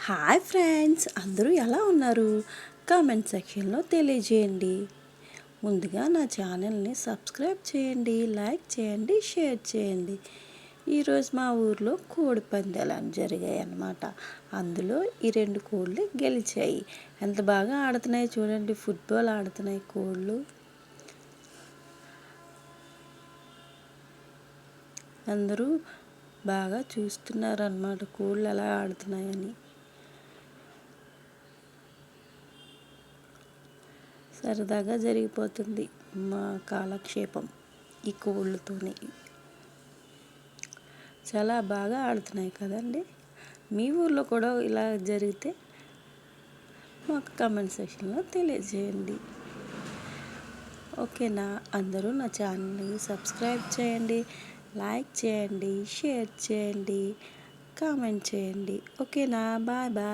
Hi friends, అందరూ ఎలా ఉన్నారు? కామెంట్ సెక్షన్లో తెలియజేయండి. ముందుగా నా ఛానల్ని సబ్స్క్రైబ్ చేయండి, లైక్ చేయండి, షేర్ చేయండి. ఈరోజు మా ఊర్లో కోడి పందాలు జరిగాయి అన్నమాట. అందులో ఈ 2 కోళ్ళు గెలిచాయి. ఎంత బాగా ఆడుతున్నాయి చూడండి, ఫుట్బాల్ ఆడుతున్నాయి కోళ్ళు. అందరూ బాగా చూస్తున్నారు అన్నమాట కోళ్ళు ఎలా ఆడుతున్నాయని. సరదాగా జరిగిపోతుంది మా కాలక్షేపం ఈ కోళ్ళతోని. చాలా బాగా ఆడుతున్నాయి కదండి. మీ ఊర్లో కూడా ఇలా జరిగితే మాకు కామెంట్ సెక్షన్లో తెలియజేయండి. ఓకేనా? అందరూ నా ఛానల్ని సబ్స్క్రైబ్ చేయండి, లైక్ చేయండి, షేర్ చేయండి, కామెంట్ చేయండి. ఓకేనా? Bye bye.